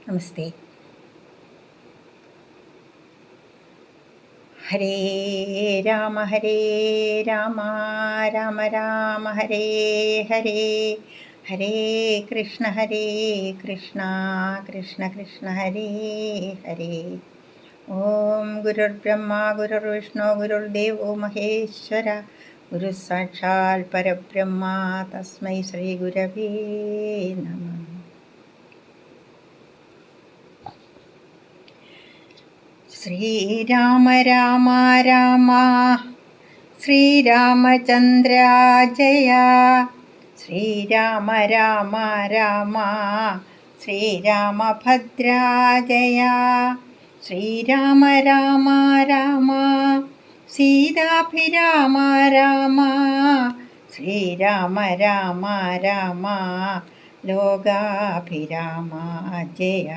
നമസ്തേ. ഹരേ രാമ രാമ രാമ ഹരേ ഹരേ, ഹരേ കൃഷ്ണ കൃഷ്ണ കൃഷ്ണ ഹരേ ഹരേ. ഓം ഗുരുർബ്രഹ്മ ഗുരുർവിഷ്ണു ഗുരുർദേവോ മഹേശ്വര, ഗുരു സാക്ഷാൽ പരബ്രഹ്മ തസ്മൈ ശ്രീ ഗുരവേ നമഃ. ശ്രീരാമ രാമ രാമ ശ്രീരാമചന്ദ്ര ജയ, ശ്രീരാമ രാമ രാമ ശ്രീരാമഭദ്ര ജയ, ശ്രീരാമ രാമ രാമ സീതാഭിരാമ രാമ, ശ്രീരാമ രാമ രാമ ലോകാഭിരാമ ജയ,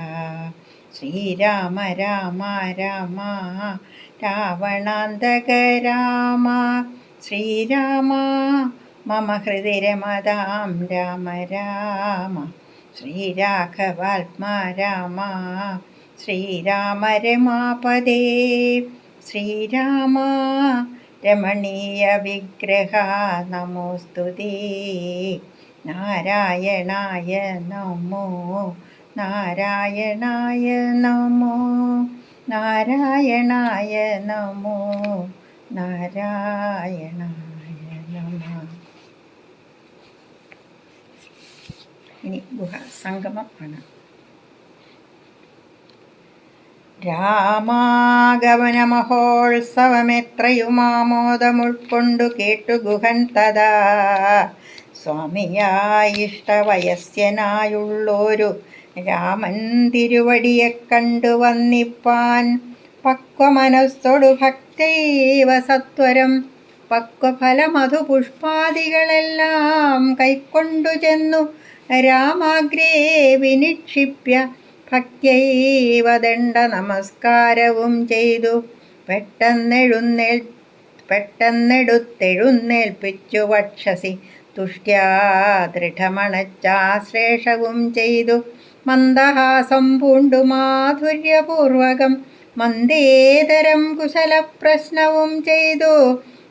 ശ്രീരാമ രാമ രാമ രാവണാന്തക രാമ, ശ്രീരാമ മമ ഹൃദി രമതാം രാമ രാമ, ശ്രീരാഘവാത്മാ രാമ ശ്രീരാമ രമാപദേ, ശ്രീരാമ രമണീയ വിഗ്രഹ നമോസ്തുതേ, നാരായണായ നമോ നാരായണായ നമോ നാരായണായ നമോ നാരായണായ നമഃ. ഇനി ഗുഹാസംഗമം ആണ്. രാമാഗമന മഹോത്സവമെത്രയുമാമോദം ഉൾക്കൊണ്ടു കേട്ടു ഗുഹൻ തഥാ, സ്വാമിയായിഷ്ടവയസ്യനായുള്ളൊരു രാമൻ തിരുവടിയെ കണ്ടു വന്നിപ്പാൻ, പക്വമനസ്സൊടു ഭക്തൈവ സത്വരം പക്വഫലമധുപുഷ്പാദികളെല്ലാം കൈക്കൊണ്ടു ചെന്നു രാമാഗ്രേ വിനിക്ഷിപ്യ ഭക്ത്യൈവ ദണ്ഡ നമസ്കാരവും ചെയ്തു പെട്ടെന്നെടുത്തെഴുന്നേൽപ്പിച്ചു വക്ഷസി തുഷ്ട്യാ ദൃഢമണച്ചാശ്ലേഷവും ചെയ്തു മന്ദഹാസം പൂണ്ടു മാധുര്യപൂർവകം മന്ദേതരം കുശലപ്രശ്നവും ചെയ്തു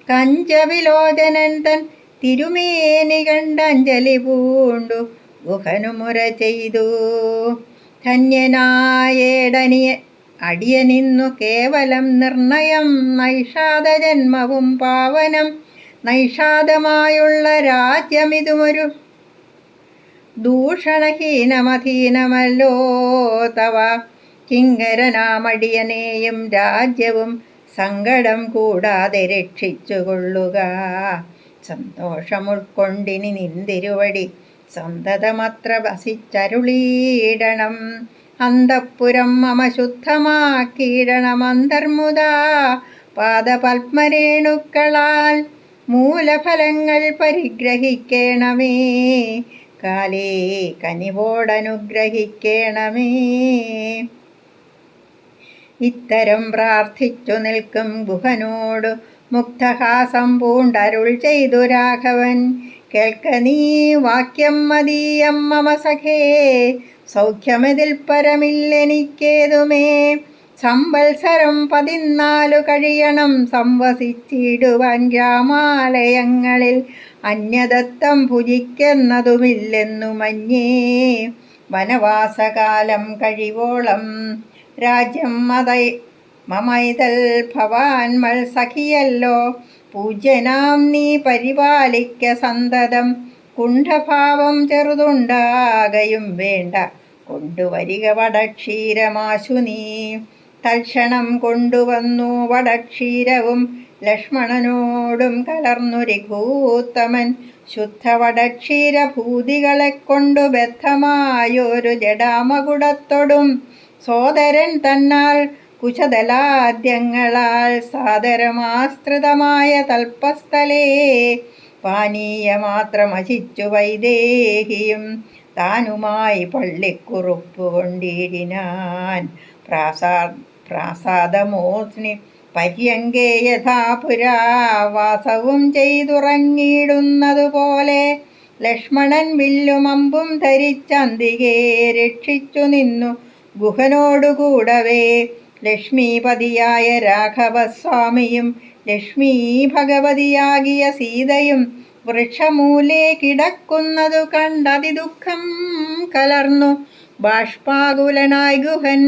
കഞ്ചവിലോചനൻ തൻ തിരുമേനി കണ്ടഞ്ജലി പൂണ്ടു ഗുഹനുമുര ചെയ്തു. ധന്യനായേടനിയ അടിയനിന്നു കേവലം നിർണയം നൈഷാദജന്മവും പാവനം, നൈഷാദമായുള്ള രാജ്യമിതുമൊരു ദൂഷണഹീനമധീനമല്ലോ തവ, കിങ്കരനാമടിയനെയും രാജ്യവും സങ്കടം കൂടാതെ രക്ഷിച്ചുകൊള്ളുക. സന്തോഷമുൾക്കൊണ്ടിനി നിന്തിരുവടി സന്തതമത്ര വസിച്ചരുളീടണം, അന്തഃപുരം മമ ശുദ്ധമാക്കിയിടണം അന്തർമുദാ പാദപത്മരേണുക്കളാൽ മൂലഫലങ്ങൾ പരിഗ്രഹിക്കണമേ, കാലേ കനിവോടനുഗ്രഹിക്കണമേ. ഇത്തരം പ്രാർത്ഥിച്ചു നിൽക്കും ഗുഹനോടു മുക്തഹാസം പൂണ്ടരുൾ ചെയ്തു രാഘവൻ, കേൾക്ക നീ വാക്യം മതീയം മമ സഖേ, സൗഖ്യമിതിൽ പരമില്ലെനിക്കേതുമേ. സംവത്സരം 14 കഴിയണം സംവസിച്ചിടുവാൻ രാമാലയങ്ങളിൽ, അന്യദത്തം ഭുജിക്കുന്നതുമില്ലെന്നു മഞ്ഞേ. വനവാസകാലം കഴിവോളം രാജ്യം മമൈതൽ ഭവാൻമൽ സഖിയല്ലോ, പൂജ്യനാം നീ പരിപാലിക്ക സന്തതം, കുണ്ഠഭാവം ചെറുതുണ്ടാകയും വേണ്ട, കൊണ്ടുവരിക വടക്ഷീരമാശു നീ. തൽക്ഷണം കൊണ്ടുവന്നു വടക്ഷീരവും ലക്ഷ്മണനോടും കലർന്നു രഘൂത്തമൻ, ശുദ്ധ വടക്ഷീരഭൂതികളെ കൊണ്ടു ബദ്ധമായൊരു ജടാമകുടത്തൊടും സോദരൻ തന്നാൽ കുശദലാദ്യങ്ങളാൽ സാദരമാസ്തൃതമായ തൽപ്പസ്ഥലേ പാനീയമാത്രമശിച്ചു വൈദേഹിയും താനുമായി പള്ളിക്കുറുപ്പ് കൊണ്ടിടിനാൻ. പ്രാസാദമോസ്നി പര്യങ്കേ യഥാ പുരാവാസവും ചെയ്തുറങ്ങിയിടുന്നതുപോലെ, ലക്ഷ്മണൻ വില്ലുമമ്പും ധരിച്ചന്തികെ രക്ഷിച്ചു നിന്നു ഗുഹനോടുകൂടവേ ലക്ഷ്മീപതിയായ രാഘവസ്വാമിയും ലക്ഷ്മീ ഭഗവതിയാകിയ സീതയും വൃക്ഷമൂലേ കിടക്കുന്നതു കണ്ടതിദുഃഖം കലർന്നു ബാഷ്പാകുലനായി ഗുഹൻ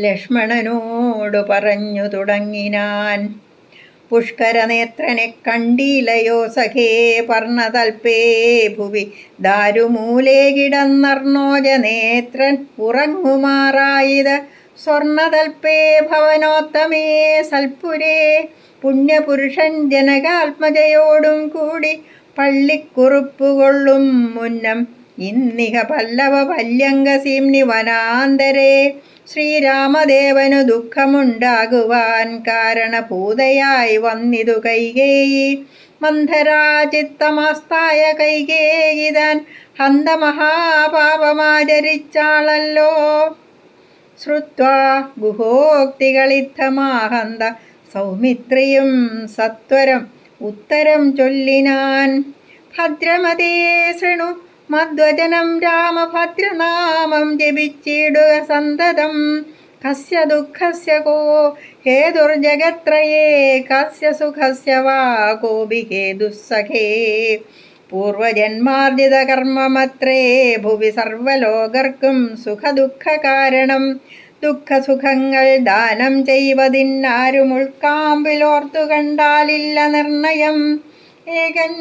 ലക്ഷ്മണനോടു പറഞ്ഞു തുടങ്ങിനാൻ. പുഷ്കരനേത്രനെ കണ്ടീലയോ സഖേ പർണതൽപേ ഭുവി ദാരുമൂലേ കിടന്നർണോജനേത്രൻ ഉറങ്ങുമാറായത് സ്വർണതൽപേ ഭവനോത്തമേ സൽപുരേ പുണ്യപുരുഷൻ ജനകാത്മജയോടും കൂടി പള്ളിക്കുറുപ്പുകൊള്ളും മുന്നം ഇന്നിഹ പല്ലവ പല്യങ്കസീംനി വനാന്തരേ ശ്രീരാമദേവനു ദുഃഖമുണ്ടാകുവാൻ കാരണഭൂതയായി വന്നിതു കൈകേയി മന്ധരാചിത്തമാസ്തായ കൈകേയി താൻ ഹന്തമഹാപാപമാചരിച്ചാളല്ലോ. ശ്രുത്വാ ഗുഹോക്തികളിത്തമാഹന്ത സൗമിത്രിയും സത്വരം ഉത്തരം ചൊല്ലിനാൻ. ഭദ്രമതേ ശൃണു മദ്വചനം രാമഭദ്രനാമം ജപിച്ചിടുക സന്തതം. കസ്യ ദുഃഖസ്യ കോ ഹേതുർജഗത്രയേ കസ്യ സുഖസ്യ വാ കോപി ഹേതുസ്സഖേ. പൂർവജന്മാർജിത കർമ്മമത്രേ ഭുവി സർവലോകർക്കും സുഖദുഃഖ കാരണം. ദുഃഖസുഖങ്ങൾ ദാനം ചെയ്വതിന്നാരും ഉൾക്കാമ്പിലോർത്തു കണ്ടാലില്ല നിർണയം. ഏകൻ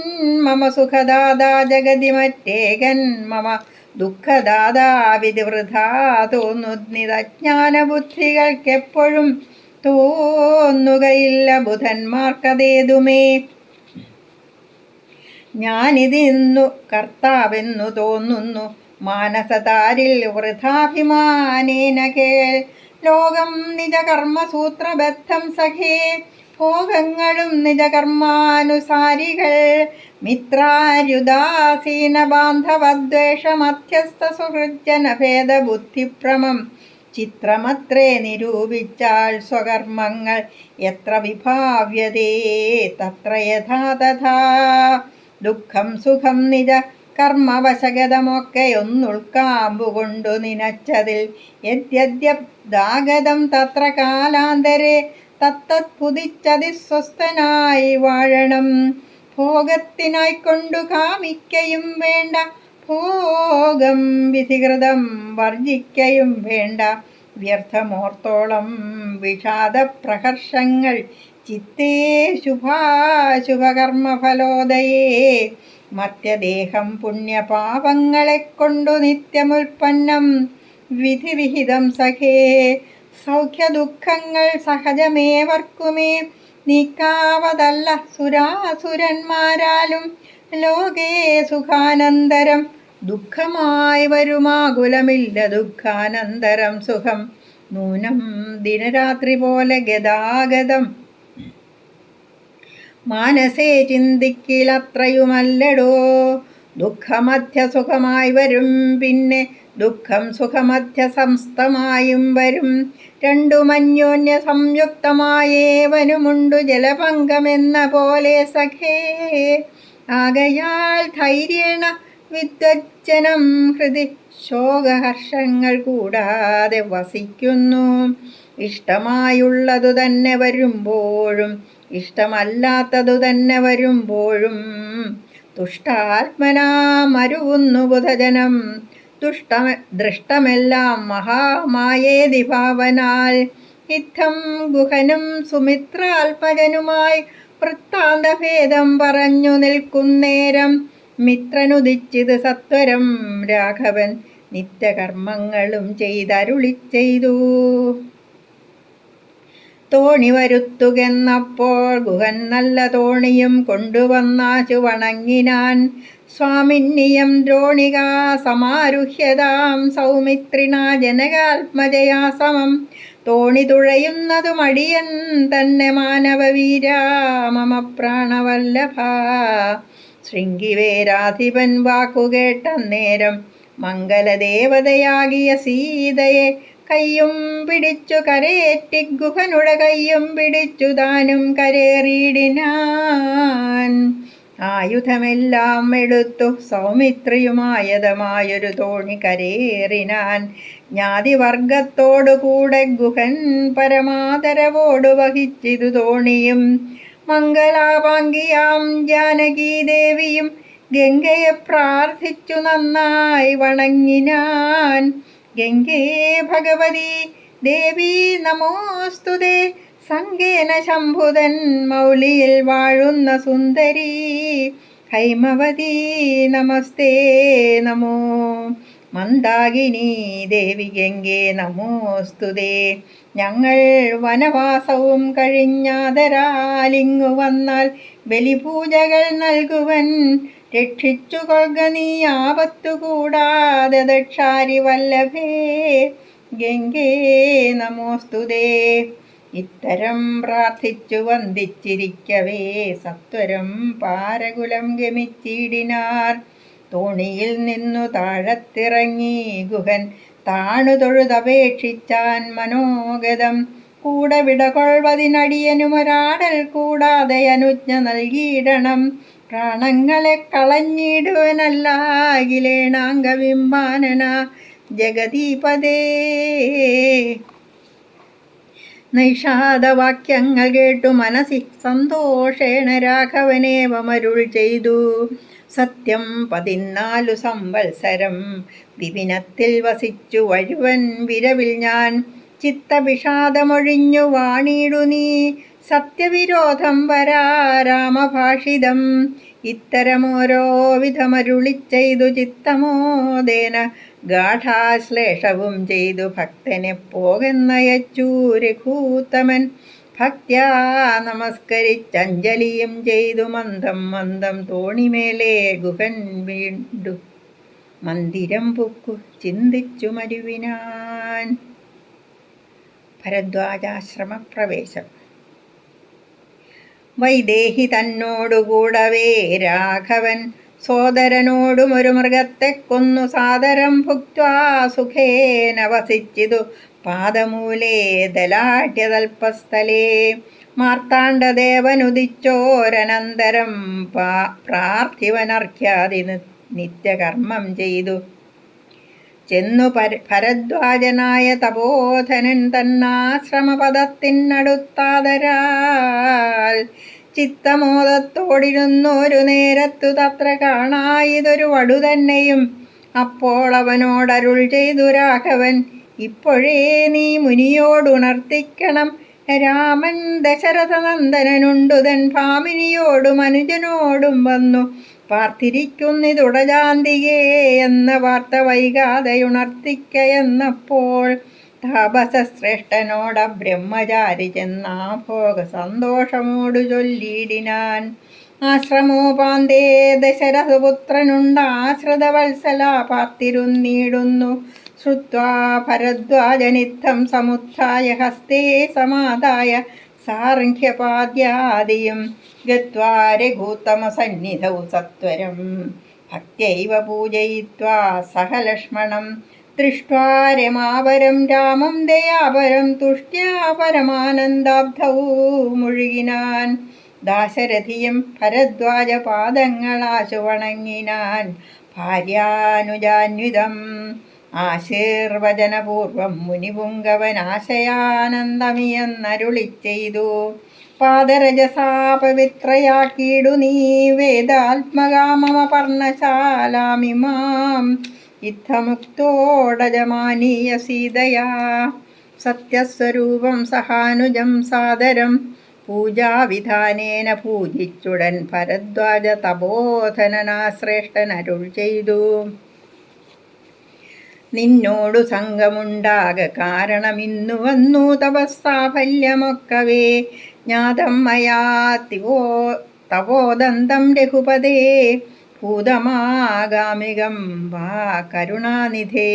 മമ സുഖദാതാ ജഗതി മറ്റേകൻ മമ ദുഃഖദാതാ വിധി വൃഥാ തോന്നുന്നിതജ്ഞാനബുദ്ധികൾക്കെപ്പോഴും തോന്നുകയില്ല ബുധന്മാർക്കതേതുമേ. ഞാനിതിന്നു കർത്താവെന്നു തോന്നുന്നു മാനസതാരിൽ വൃഥാഭിമാനേന കേൾ. ലോകം നിജകർമ്മസൂത്രബദ്ധം സഖേ ഭോഗങ്ങളും നിജകർമാനുസാരികൾ. മിത്രാര്യുദാസീന ബാന്ധവദ്വേഷ മധ്യസ്ഥ സുഹൃജ്ജനഭേദബുദ്ധിഭ്രമം ചിത്രമത്രേ നിരൂപിച്ചാൽ സ്വകർമ്മങ്ങൾ എത്ര വിഭാവ്യതേ തത്ര യഥാ തഥാ. ദുഃഖം സുഖം നിജ കർമ്മവശഗതമൊക്കെയൊന്നുൾക്കാമ്പുകൊണ്ടു നിനച്ചതിൽ യദ്യദ്യബ്ദാഗതം തത്ര കാലാന്തരേ തത്തത്പുതിച്ചതിസ്വസ്ഥനായി വാഴണം. ഭോഗത്തിനായിക്കൊണ്ടു കാമിക്കയും വേണ്ട ഭോഗം വിധികൃതം വർജിക്കയും വേണ്ട. വ്യർത്ഥമോർത്തോളം വിഷാദപ്രഹർഷങ്ങൾ ചിത്തേ ശുഭാശുഭകർമ്മഫലോദയേ. മധ്യദേഹം പുണ്യപാപങ്ങളെ കൊണ്ടു നിത്യമുൽപ്പന്നം വിധിവിഹിതം സഖേ. സൗഖ്യദുഃഖങ്ങൾ സഹജമേവർക്കുമേ നീക്കാവതല്ല സുരാസുരന്മാരാലും. ലോകേ സുഖാനന്തരം ദുഃഖമായി വരുമാകുലമില്ല ദുഃഖാനന്തരം സുഖം. നൂനം ദിനരാത്രി പോലെ ഗതാഗതം മാനസേ ചിന്തിക്കിലത്രയുമല്ലടോ. ദുഃഖമധ്യ സുഖമായി വരും പിന്നെ ദുഃഖം സുഖമധ്യ സംസ്ഥമായും വരും. രണ്ടുമന്യോന്യ സംയുക്തമായേവനുമുണ്ടു ജലപങ്കമെന്ന പോലെ സഖേ. ആകയാൽ ധൈര്യേണ വിദ്വജ്ജനം ഹൃദി ശോകഹർഷങ്ങൾ കൂടാതെ വസിക്കുന്നു. ഇഷ്ടമായുള്ളതു തന്നെ വരുമ്പോഴും ഇഷ്ടമല്ലാത്തതു തന്നെ വരുമ്പോഴും തുഷ്ടാത്മനാ മരുവുന്നു ബുധജനം. ദൃഷ്ടമെല്ലാം മഹാമായേതി ഭാവനാൽ. ഇത്തം ഗുഹനും സുമിത്രാത്മജനുമായി വൃത്താന്തഭേദം പറഞ്ഞു നിൽക്കുന്നേരം മിത്രനുദിച്ചിത് സത്വരം രാഘവൻ നിത്യകർമ്മങ്ങളും ചെയ്തരുളി ചെയ്തു. തോണി വരുത്തുകെന്നപ്പോൾ ഗുഹൻ നല്ല തോണിയും കൊണ്ടുവന്നാശു വണങ്ങിനാൻ. സ്വാമിന്നിയം ദ്രോണികാ സമാരുഹ്യതാം സൗമിത്രിണാ ജനകാത്മജയാ സമം. തോണി തുഴയുന്നതു മടിയൻ തന്നെ മാനവവീരാ മമ പ്രാണവല്ലഭ. ശൃംഗിവേരാധിപൻ വാക്കുകേട്ടന്നേരം മംഗലദേവതയാകിയ സീതയെ കയ്യും പിടിച്ചു കരയേറ്റി ഗുഹനുടെ കയ്യും പിടിച്ചു താനും കരേറിയിടിനാൻ. ആയുധമെല്ലാം എടുത്തു സൗമിത്രിയുമായതമായൊരു തോണി കരേറിനാൻ. ജ്ഞാതിവർഗത്തോടു കൂടെ ഗുഹൻ പരമാദരവോടു വഹിച്ചിതു തോണിയും. മംഗലാപാങ്കിയാം ജാനകീദേവിയും ഗംഗയെ പ്രാർത്ഥിച്ചു നന്നായി വണങ്ങിനാൻ. ഗംഗേ ഭഗവതി ദേവി നമോസ്തുതേ, സംഗേന ശംഭുതൻ മൗലിയിൽ വാഴുന്ന സുന്ദരി ഹൈമവതി നമസ്തേ നമോ. മന്ദാകിനി ദേവി ഗംഗേ നമോസ്തുതേ, ഞങ്ങൾ വനവാസവും കഴിഞ്ഞാദരാലിങ്ങു വന്നാൽ ബലിപൂജകൾ നൽകുവൻ. രക്ഷിച്ചു കൊള്ളുക നീ ആപത്തു കൂടാതെ ദക്ഷാരി വല്ലഭേ ഗംഗേ നമോസ്തുതേ. ഇത്തരം പ്രാർത്ഥിച്ചു വന്ദിച്ചിരിക്കവേ സത്വരം പാരകുലം ഗമിച്ചിടിനാർ. തോണിയിൽ നിന്നു താഴത്തിറങ്ങി ഗുഹൻ താണു തൊഴുതപേക്ഷിച്ചാൻ മനോഗതം. കൂടെ വിടകൊള്ളുവതിനടിയനുമൊരാടൽ കൂടാതെ അനുജ്ഞ നൽകിയിടണം. പ്രാണങ്ങളെ കളഞ്ഞിടുവനല്ലാകിലേണാംഗവിംബാനന ജഗദീപദേ. നൈഷാദവാക്യങ്ങൾ കേട്ടു മനസ്സി സന്തോഷേണ രാഘവനേവമരുൾ ചെയ്തു. സത്യം 14 സംവത്സരം വിപിനത്തിൽ വസിച്ചു വഴുവൻ വിരവിൽ ഞാൻ. ചിത്തവിഷാദമൊഴിഞ്ഞു വാണിടു നീ, സത്യവിരോധം വരാ രാമഭാഷിതം. ഇത്തരമോരോ വിധമരുളിച്ചെയ്തു ചിത്തമോദേന ഗാഠാശ്ലേഷവും ചെയ്തു ഭക്തനെ പോകെന്നയച്ചു രഘൂത്തമൻ. ഭക്ത്യാ നമസ്കരിച്ചഞ്ജലിയും ചെയ്തു മന്ദം മന്ദം തോണിമേലെ ഗുഹൻ വീണ്ടു മന്ദിരം പൊക്കു ചിന്തിച്ചു മരുവിനാൻ. ഭരദ്വാജാശ്രമപ്രവേശം. വൈദേഹി തന്നോടുകൂടവേ രാഘവൻ സോദരനോടും ഒരു മൃഗത്തെ കൊന്നു സാദരം ഭുക്ത്വാ സുഖേന വസിച്ചിതു പാദമൂലേ ദലാഢ്യതൽപസ്ഥലേ. മാർത്താണ്ഡദേവനുദിച്ചോരനന്തരം പ്രാർത്ഥിവനർഘ്യാതി നിത്യകർമ്മം ചെയ്തു ചെന്നു ഭരദ്വാജനായ തപോധനൻ തന്നാശ്രമപദത്തിനടുത്താദരാൽ. ചിത്തമോദത്തോടിരുന്നൊരു നേരത്തു തത്ര കാണായിതൊരു വടു തന്നെയും. അപ്പോൾ അവനോടരുൾ ചെയ്തു രാഘവൻ, ഇപ്പോഴേ നീ മുനിയോടുണർത്തിക്കണം. രാമൻ ദശരഥനന്ദനുണ്ടുതൻ ഭാമിനിയോടും അനുജനോടും വന്നു പാർത്തിരിക്കുന്നിതുടജാന്തികേ എന്ന വാർത്ത വൈകാതെയുണർത്തിക്കയെന്നപ്പോൾ. താപസശ്രേഷ്ഠനോട ബ്രഹ്മചാരി ചെന്നാ ഭോഗ സന്തോഷമോടു ചൊല്ലിയിടിനാൻ. ആശ്രമോപാന്തേ ദശരഥപുത്രനുണ്ടാശ്രിതവത്സല പാർത്തിരുന്നീടുന്നു. ശ്രുത്വാ ഭരദ്വാജനിത്തം സമുത്ഥായ ഹസ്തേ സമാദായ സാർഘ്യപാദ്യാദിയും ഗത്വാ രഘൂത്തമസന്നിധൗ സത്വരം ഭക്ത്യൈവ പൂജയിത്വാ സഹ ലക്ഷ്മണം. ദൃഷ്ട്വാ രമാപരം രാമം ദയാപരം തുഷ്ട്യാ പരമാനന്ദാബ്ധൗ മുഴുകിനാൻ. ദാശരഥിയും ഭരദ്വാജപാദങ്ങളാശു വണങ്ങിനാൻ. ഭാര്യാനുജാന്വിതം ആശീർവചനപൂർവം മുനിപുങ്കവനാശയാനന്ദമിയെന്നരുളി ചെയ്തു. പാദരജസാ പവിത്രയാക്കിയിടു നീ വേദാത്മകാമമ പർണശാലാമിമാം. യുദ്ധമുക്തോടജമാനീയ സീതയാ സത്യസ്വരൂപം സഹാനുജം സാദരം. പൂജാവിധാനേന പൂജിച്ചുടൻ ഭരദ്വാജ തപോധനനാശ്രേഷ്ഠനരുൾ ചെയ്തു. നിന്നോടു സംഘമുണ്ടാക കാരണമിന്നു വന്നു തപസ്സാഫല്യമൊക്കവേ. ജ്ഞാതം മയാ തപോദന്തം രഘുപതേ ഭൂതമാഗാമികം വാ കരുണാനിധേ.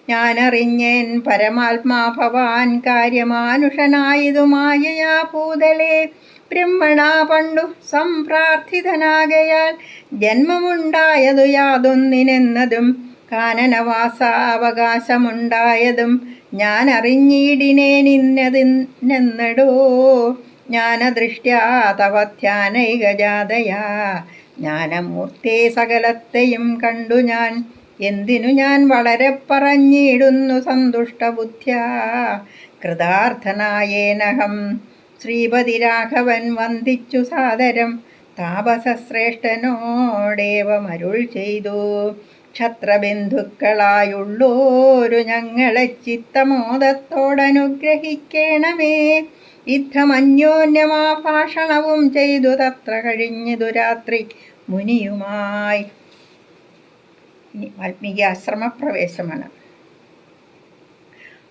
ഞാനറിഞ്ഞേൻ പരമാത്മാ ഭവാൻ കാര്യമാനുഷനായതു മായയാ ഭൂതലേ. ബ്രഹ്മണാ പണ്ടു സംപ്രാർത്ഥിതനാകയാൽ ജന്മമുണ്ടായതു യാതൊന്നിനെന്നതും കാനനവാസാവകാശമുണ്ടായതും ഞാൻ അറിഞ്ഞിടിനേനിന്നതിനെന്നടോ. ജ്ഞാനദൃഷ്ട്യാ തവ ധ്യാനൈകജാതയാ ജ്ഞാനമൂർത്തേ സകലത്തെയും കണ്ടു ഞാൻ എന്തിനു ഞാൻ വളരെ പറഞ്ഞിടുന്നു സന്തുഷ്ടബുദ്ധ്യാ കൃതാർത്ഥനായേനഹം. ശ്രീപതി രാഘവൻ വന്ദിച്ചു സാദരം താപസശ്രേഷ്ഠനോടേവമരുൾ ചെയ്തു. ക്ഷത്രബന്ധുക്കളായുള്ളോരു ഞങ്ങളെ ചിത്തമോദത്തോടനുഗ്രഹിക്കേണമേ. യുദ്ധമന്യോന്യമാഭാഷണവും ചെയ്തു തത്ര കഴിഞ്ഞതു രാത്രി മുനിയുമായി. വാൽമീകി ആശ്രമപ്രവേശമാണ്.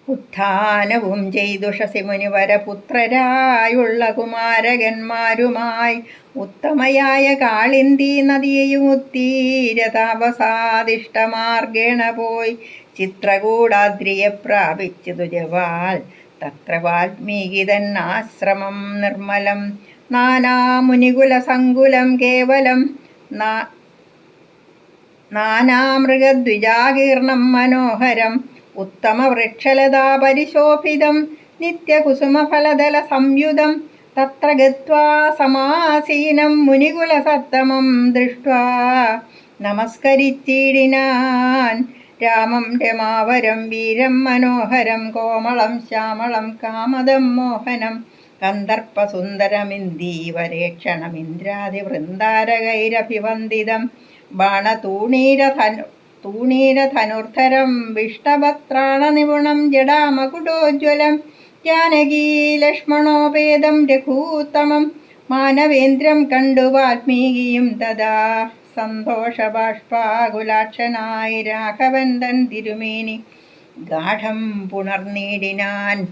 ഉത്ഥാനവും ചെയ്തു ശശിമുനിവരപുത്രരായുള്ള കുമാരകന്മാരുമായി ഉത്തമയായ കാളിന്തി നദിയെയും ഉത്തീര താപസാദിഷ്ടമാർഗേണ പോയി ചിത്രകൂടാദ്രിയെ പ്രാപിച്ചതു ജവാൽ. തത്ര വാൽമീകി തന്നാശ്രമം നിർമ്മലം നാനാമുനികുലസങ്കുലം കേവലം നാനാമൃഗദ്വിജാകീർണം മനോഹരം ഉത്തമവൃക്ഷലതാ പരിശോഭിതം നിത്യകുസുമഫലദല സംയുതം. തത്ര ഗത്വാ സമാസീനം മുനികുലസത്തമം ദൃഷ്ട്വാ നമസ്കരിച്ചിടിനാൻ രാമം രമാവരം വീരം മനോഹരം കോമളം ശ്യാമളം കാമദം മോഹനം കന്ദർപ്പസുന്ദരമിന്ദീവരേക്ഷണമിന്ദ്രാദിവൃന്ദാരകൈരഭിവന്ദിതം ബാണതൂണീരധനുർധരം വിഷ്ടഭത്രാണനിപുണം ജടാമകുടോജ്വലം ജാനകീ ലക്ഷ്മണോപേതം രഘൂത്തമം മാനവേന്ദ്രം കണ്ടു വാൽമീകിയും തഥാ സന്തോഷബാഷ്പാകുലാക്ഷനായി രാഘവൻ തൻ തിരുമേനി ഗാഠം പുണർനീടിനാൻ.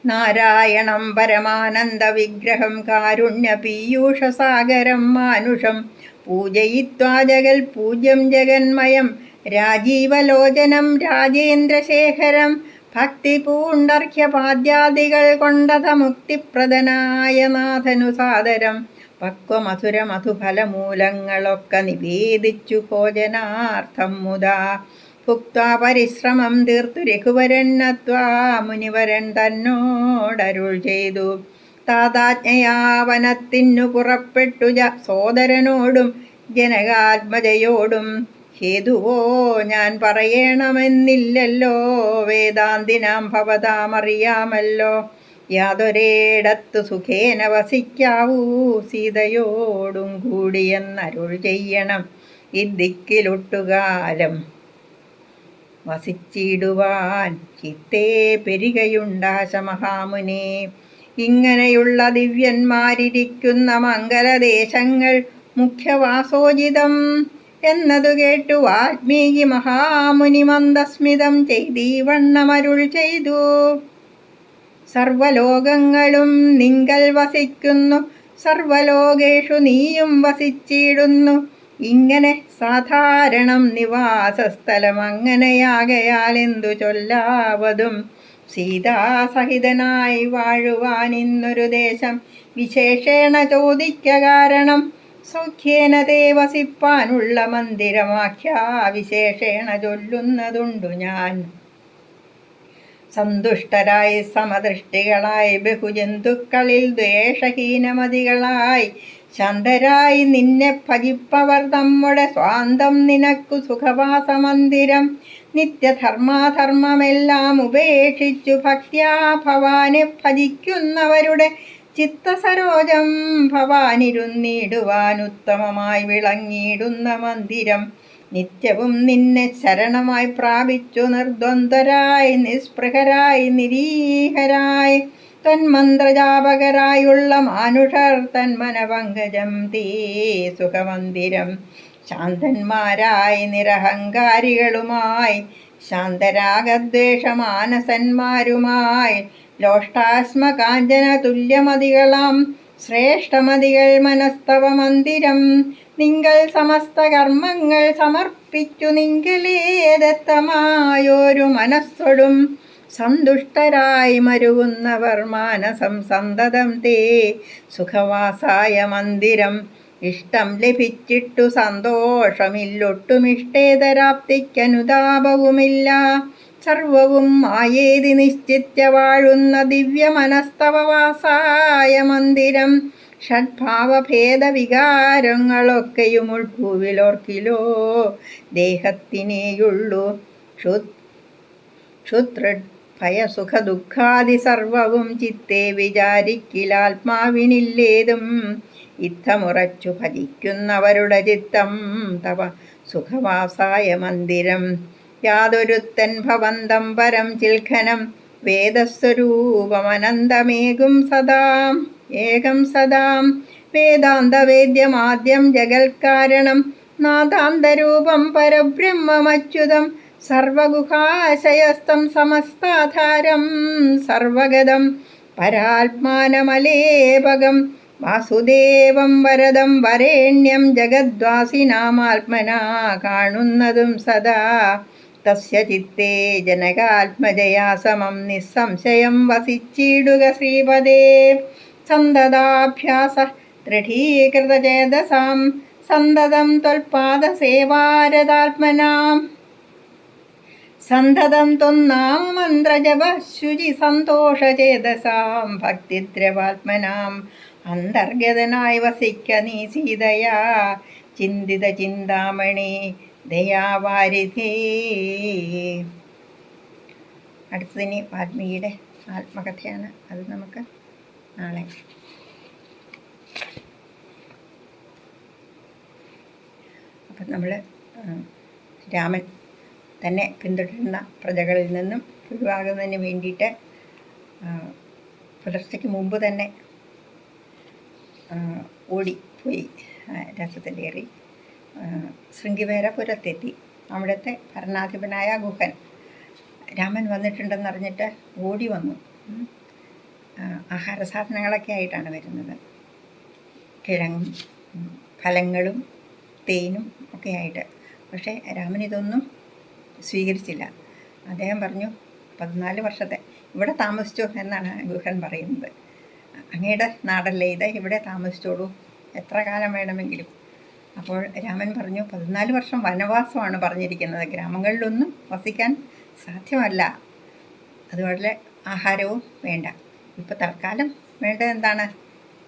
നാരായണം പരമാനന്ദ വിഗ്രഹം കാരുണ്യ പീയൂഷസാഗരം മാനുഷം പൂജയിത്വാ ജഗൽ പൂജ്യം ജഗന്മയം രാജീവലോചനം രാജേന്ദ്രശേഖരം ഭക്തി പൂണ്ടർഘ്യപാദ്യാദികൾ കൊണ്ടത മുക്തിപ്രദനായ നാഥനു സാദരം പക്വമധുര മധുഫലമൂലങ്ങളൊക്കെ നിവേദിച്ചു ഭോജനാർത്ഥം മുതാ ഭുക്ത്വാ പരിശ്രമം തീർത്തു രഘുവരൻ നത്വാ മുനിവരൻ തന്നോടരുൾ ചെയ്തു. താതാജ്ഞയാ വനത്തിനു പുറപ്പെട്ടു സോദരനോടും ജനകാത്മജയോടും ഹേതുവോ ഞാൻ പറയണമെന്നില്ലല്ലോ വേദാന്തിനാം ഭവതാമറിയാമല്ലോ. യാതൊരേടത്തു സുഖേന വസിക്കാവൂ സീതയോടും കൂടിയെന്നരുൾ ചെയ്യണം. ഇദ്ദിക്കിലൊട്ടുകാലം വസിച്ചിടുവാൻ ചിത്തേ പെരുകയുണ്ടാശ മഹാമുനി. ഇങ്ങനെയുള്ള ദിവ്യന്മാരിരിക്കുന്ന മംഗലദേശങ്ങൾ മുഖ്യവാസോചിതം എന്നതു കേട്ടു വാൽമീകി മഹാമുനി മന്ദസ്മിതം ചെയ്തീവണ്ണമരുൾ ചെയ്തു. സർവലോകങ്ങളും നിങ്കൽ വസിക്കുന്നു സർവലോകേഷു നീയും വസിച്ചിടുന്നു. ഇങ്ങനെ സാധാരണം നിവാസസ്ഥലം അങ്ങനെയാകയാൽ എന്തു ചൊല്ലാവതും. സീതാസഹിതനായി വാഴുവാനിന്നൊരു ദേശം വിശേഷേണ ചോദിക്ക കാരണം. സൗഖ്യേന തേ വസിപ്പാനുള്ള മന്ദിരമാഖ്യാ വിശേഷേണ ചൊല്ലുന്നതുണ്ടു ഞാൻ. സന്തുഷ്ടരായി സമദൃഷ്ടികളായി ബഹുജന്തുക്കളിൽ ദ്വേഷഹീനമതികളായി ശാന്തരായി നിന്നെ ഭജിപ്പവർ നമ്മുടെ സ്വാന്തം നിനക്കു സുഖവാസമന്ദിരം. നിത്യധർമാധർമ്മമെല്ലാം ഉപേക്ഷിച്ചു ഭക്ത്യാ ഭവാനെ ഭജിക്കുന്നവരുടെ ചിത്തസരോജം ഭവാനിരുന്നിടുവാൻ ഉത്തമമായി വിളങ്ങിയിടുന്ന മന്ദിരം. നിത്യവും നിന്നെ ശരണമായി പ്രാപിച്ചു നിർദ്വന്ദ്വരായി നിസ്പൃഹരായി നിരീഹരായി തന്മന്ത്രജാപകരായുള്ള മാനുഷർ തന്മനപങ്കജം തേ സുഖമന്ദിരം. ശാന്തന്മാരായി നിരഹങ്കാരികളുമായി ശാന്തരാഗദ്വേഷമാനസന്മാരുമായി ലോഷ്ടാസ്മ കാഞ്ചന തുല്യമതികളാം ശ്രേഷ്ഠമതികൾ മനസ്തവ മന്ദിരം. നിങ്ങൾ സമസ്ത കർമ്മങ്ങൾ സമർപ്പിച്ചു നിങ്കലേദത്തമായൊരു മനസ്സൊടും സന്തുഷ്ടരായി മരുകുന്നവർ മാനസം സന്തതം തേ സുഖവാസായ മന്ദിരം. ഇഷ്ടം ലഭിച്ചിട്ടു സന്തോഷമില്ലൊട്ടുമിഷ്ടേതരാപ്തിക്കനുതാപവുമില്ല. സർവവും മായേതി നിശ്ചിത്യ വാഴുന്ന ദിവ്യമനസ്തവവാസായ മന്ദിരം. ഷഡ്ഭാവഭേദവികാരങ്ങളൊക്കെയും ഉൾഭൂവിലോർക്കിലോ ദേഹത്തിനേയുള്ളൂ ക്ഷുത്രിഡ് ഭയസുഖ ദുഃഖാദി സർവവും ചിത്തെ വിചാരിക്കിലാത്മാവിനില്ലേതും ഇത്തമുറച്ചു ഭജിക്കുന്നവരുടെ ചിത്തം തവ സുഖവാസായ മന്ദിരം യാതൊരുത്തൻ ഭവന്തം പരം ചിൽഖനം വേദസ്വരൂപമനന്തമേകും സദാം വേദാന്തവേദ്യമാദ്യം ജഗൽക്കാരണം നാഥാന്തരൂപം പരബ്രഹ്മമച്യുതം സർവഗുഹാശയസ്ഥം സമസ്താധാരം സർവഗതം പരാത്മാനമലേപകം വാസുദേവം വരദം വരേണ്യം ജഗദ്വാസിനാമാത്മനാ കാണുന്നതും സദാ തസ്യ ചിത്തേ ജനകാത്മജയാ സമം നിസ്സംശയം വസിച്ചിടുക ശ്രീപദേ സന്തതാഭ്യാസ ദൃഢീകൃതചേതസാം സന്തതം ത്വൽപാദസേവാരതാത്മനാം സന്തതം ത്വന്നാമമന്ത്രജപ ശുചി സന്തോഷചേതസാം ഭക്തിദ്രവാത്മനാം അന്തർഗതനായി വസിക്ക നീ സീതയാ ചിന്തിത ചിന്താമണി ദയാവാരിധി. അടുത്തതിന് വാൽമീകിയുടെ ആത്മകഥയാണ്. അത് നമുക്ക് നാളെ. അപ്പം നമ്മൾ രാമൻ തന്നെ പിന്തുടരുന്ന പ്രജകളിൽ നിന്നും ഒഴിവാകുന്നതിന് വേണ്ടിയിട്ട് പുലർച്ചയ്ക്ക് മുമ്പ് തന്നെ ഓടിപ്പോയി രഥത്തിലേറി ശൃംഗിവേരപുരത്തെത്തി. അവിടുത്തെ ഭരണാധിപനായ ഗുഹൻ രാമൻ വന്നിട്ടുണ്ടെന്നറിഞ്ഞിട്ട് ഓടി വന്നു. ആഹാര സാധനങ്ങളൊക്കെ ആയിട്ടാണ് വരുന്നത്. കിഴങ്ങും ഫലങ്ങളും തേനും ഒക്കെ ആയിട്ട്. പക്ഷേ രാമൻ ഇതൊന്നും സ്വീകരിച്ചില്ല. അദ്ദേഹം പറഞ്ഞു, 14 വർഷത്തെ ഇവിടെ താമസിച്ചോ എന്നാണ് ഗുഹൻ പറയുന്നത്. അങ്ങയുടെ നാടല്ലേ ഇത്, ഇവിടെ താമസിച്ചോളൂ, എത്ര കാലം വേണമെങ്കിലും. അപ്പോൾ രാമൻ പറഞ്ഞു, 14 വർഷം വനവാസമാണ് പറഞ്ഞിരിക്കുന്നത്, ഗ്രാമങ്ങളിലൊന്നും വസിക്കാൻ സാധ്യമല്ല, അതുപോലെ ആഹാരവും വേണ്ട. ഇപ്പോൾ തൽക്കാലം വേണ്ടത് എന്താണ്?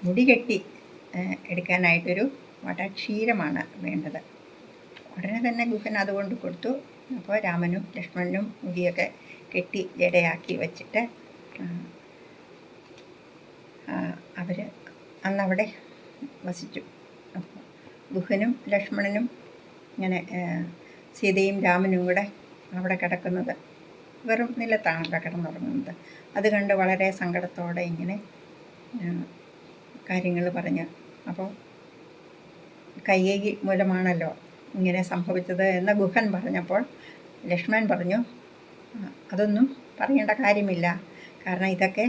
മുടി കെട്ടി എടുക്കാനായിട്ടൊരു വടക്ഷീരമാണ് വേണ്ടത്. ഉടനെ തന്നെ ഗുഹൻ അതുകൊണ്ട് കൊടുത്തു. അപ്പോൾ രാമനും ലക്ഷ്മണനും മുടിയൊക്കെ കെട്ടി ജടയാക്കി വച്ചിട്ട് അവർ അന്നവിടെ വസിച്ചു. അപ്പോൾ ഗുഹനും ലക്ഷ്മണനും ഇങ്ങനെ സീതയും രാമനും കൂടെ അവിടെ കിടക്കുന്നത്, വെറും നിലത്താണല്ലോ കിടന്നുറങ്ങുന്നത്. അത് കണ്ട് വളരെ സങ്കടത്തോടെ ഇങ്ങനെ കാര്യങ്ങൾ പറഞ്ഞ്, അപ്പോൾ കൈകേയി മൂലമാണല്ലോ ഇങ്ങനെ സംഭവിച്ചത് എന്ന് ഗുഹൻ പറഞ്ഞപ്പോൾ ലക്ഷ്മണൻ പറഞ്ഞു, അതൊന്നും പറയേണ്ട കാര്യമില്ല, കാരണം ഇതൊക്കെ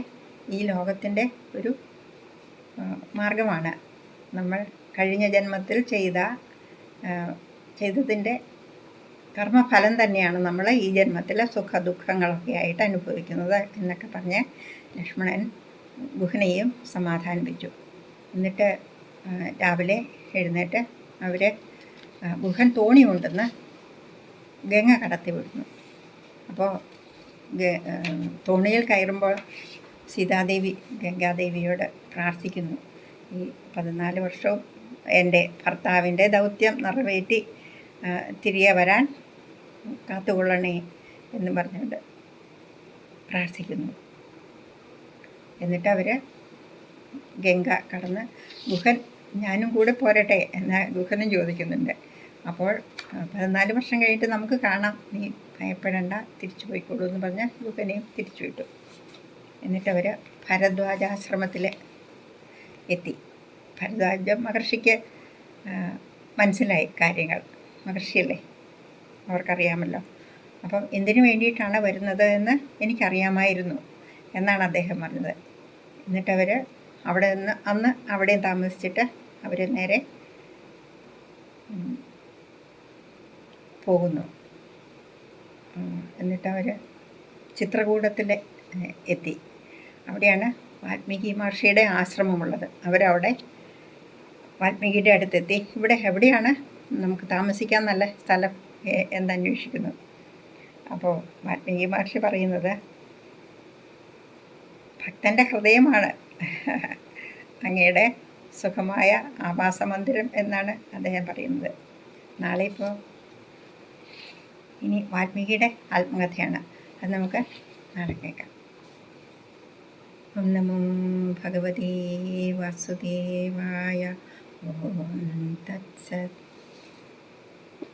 ഈ ലോകത്തിൻ്റെ ഒരു മാർഗമാണ്. നമ്മൾ കഴിഞ്ഞ ജന്മത്തിൽ ചെയ്തതിൻ്റെ കർമ്മഫലം തന്നെയാണ് നമ്മൾ ഈ ജന്മത്തിലെ സുഖ ദുഃഖങ്ങളൊക്കെ ആയിട്ട് അനുഭവിക്കുന്നത് എന്നൊക്കെ പറഞ്ഞ് ലക്ഷ്മണൻ ഗുഹനെയും സമാധാനിപ്പിച്ചു. എന്നിട്ട് രാവിലെ എഴുന്നേറ്റ് അവർ ഗുഹൻ തോണി കൊണ്ടുവന്ന് ഗംഗ കടത്തി വിടുന്നു. അപ്പോൾ തോണിയിൽ കയറുമ്പോൾ സീതാദേവി ഗംഗാദേവിയോട് പ്രാർത്ഥിക്കുന്നു, ഈ 14 വർഷവും എൻ്റെ ഭർത്താവിൻ്റെ ദൗത്യം നിറവേറ്റി തിരികെ വരാൻ കാത്തുകൊള്ളണേ എന്ന് പറഞ്ഞുകൊണ്ട് പ്രാർത്ഥിക്കുന്നു. എന്നിട്ട് അവർ ഗംഗ കടന്ന് ഗുഹൻ ഞാനും കൂടെ പോരട്ടെ എന്ന് ഗുഹനും ചോദിക്കുന്നുണ്ട്. അപ്പോൾ 14 വർഷം കഴിഞ്ഞിട്ട് നമുക്ക് കാണാം, നീ ഭയപ്പെടേണ്ട, തിരിച്ചു പോയിക്കോളൂ എന്ന് പറഞ്ഞ് ഗുഹനെയും തിരിച്ചു വിട്ടു. എന്നിട്ടവർ ഭരദ്വാജാശ്രമത്തിൽ എത്തി. ഭരദ്വാജ മഹർഷിക്ക് മനസ്സിലായി കാര്യങ്ങൾ, മഹർഷിയല്ലേ, അവർക്കറിയാമല്ലോ. അപ്പം എന്തിനു വേണ്ടിയിട്ടാണ് വരുന്നത് എന്ന് എനിക്കറിയാമായിരുന്നു എന്നാണ് അദ്ദേഹം പറഞ്ഞത്. എന്നിട്ടവർ അവിടെ നിന്ന് അന്ന് അവിടെയും താമസിച്ചിട്ട് അവർ നേരെ പോകുന്നു. എന്നിട്ടവർ ചിത്രകൂടത്തിൽ എത്തി. അവിടെയാണ് വാൽമീകി മഹർഷിയുടെ ആശ്രമമുള്ളത്. അവരവിടെ വാൽമീകിയുടെ അടുത്തെത്തി. ഇവിടെ എവിടെയാണ് നമുക്ക് താമസിക്കാൻ നല്ല സ്ഥലം എന്നന്വേഷിക്കുന്നു. അപ്പോൾ വാൽമീകി മഹർഷി പറയുന്നത്, ഭക്തൻ്റെ ഹൃദയമാണ് അങ്ങയുടെ സുഖമായ ആവാസമന്ദിരം എന്നാണ് അദ്ദേഹം പറയുന്നത്. നാളെ ഇനി വാൽമീകിയുടെ ആത്മകഥയാണ്. അത് നമുക്ക് നാളെ കേൾക്കാം. ഓം നമോ ഭഗവതേ വാസുദേവായ. ഓം തത്സത്.